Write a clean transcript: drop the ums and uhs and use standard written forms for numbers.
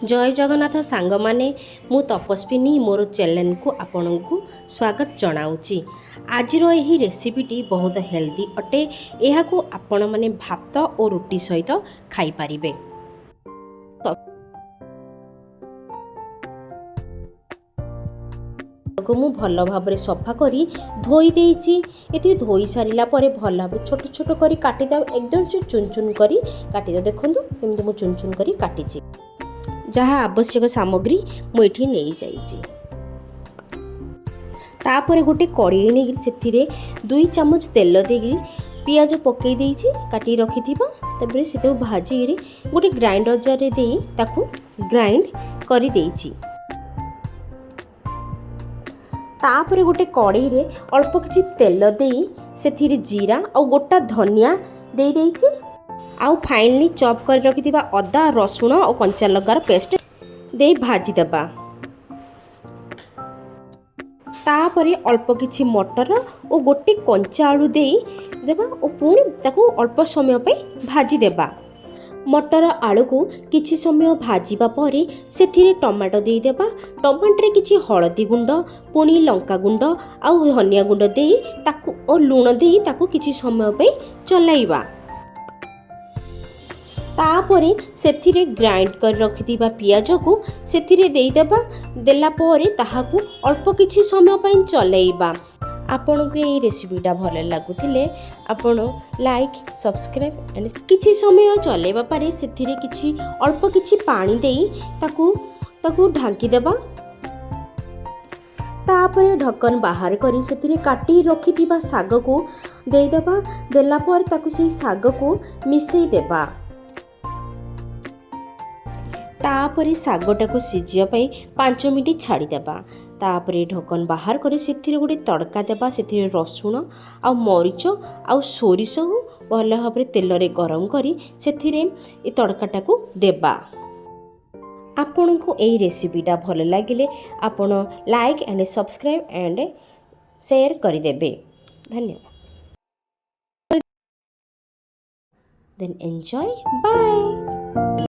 जय जगन्नाथ सांग माने मु तपस्विनी मोर चैनल को आपण को स्वागत जनाऊँगी। आज यही रेसिपीटी बहुत हेल्दी अटे। यह आपण माने भात और रुटी सहित खाई पारिबे। मु भल भाव सफा करी धोई देइची। ये धोई सारा पर भल भाव छोट छोट करी काटिद एकदम से चुन चुन करी काटिद। देखो केमती मु चुन चुन करी काटिची। जहाँ आवश्यक सामग्री मुझे नहीं जाइए। तापर गोटे कड़े नहीं से 2 चामच तेल देगी पियाज पकई देइछि काटी रखि से भाजी गोटे ग्राइंडर जार दे ताकू ग्राइंड करी देइछि। तापर गोटे कड़े रे अल्प किछि तेल देई से जीरा और गोटा धनिया दे देइछि आउ फाइनली चॉप कर रखिथिबा अदा रसुण और कंचा लंकार पेस्ट दे भाजी देबा। तापरे अल्प किछि मटर और गोटे कंचा आलू दे देबा और पुणी ताकू अल्प समय पे भाजी देबा। मटर आलू को किछि समय भाजीबा परे सेथिरे टमाटो दे देबा। टमाटरे किछि हळदी गुंड पुणी लंका गुंड आउ धनिया गुंड दे ताकू और लूण दे ताकू किछि समय पे चलाइबा। तापरे सेथिरे ग्राइंड कर रखिथिबा पियाज को सेथिरे देई देबा। देला परे ताहाकू अल्प किछि समय पय चलाइबा। आपन को ये रेसिपीटा भल लागुथिले आपण लाइक सब्सक्राइब एंड किछि समय चलाइबा पारे सेथिरे किछि अल्प किछि पानी देई ताकू ढांकी देबा। तापरे ढक्कन बाहर करी सेथिरे काटी रखिथिबा साग को देई देबा। देला पर ताकू सेही साग को मिसई देबा। तापरे सागटा को सिझिया 5 मिनिट छाड़ी देबा। तापरे ढक्कन बाहर करे सेथिरे गोटे तड़का देबा। सेथिरे रसुण आ मरीच आ सोरिष भल भाव तेल रे गरम करी सेथिरे ए तड़काटा को देबा। आपन को एई रेसिपीटा भल लागिले आपण like and subscribe and share करि देबे। धन्यवाद। Then enjoy bye.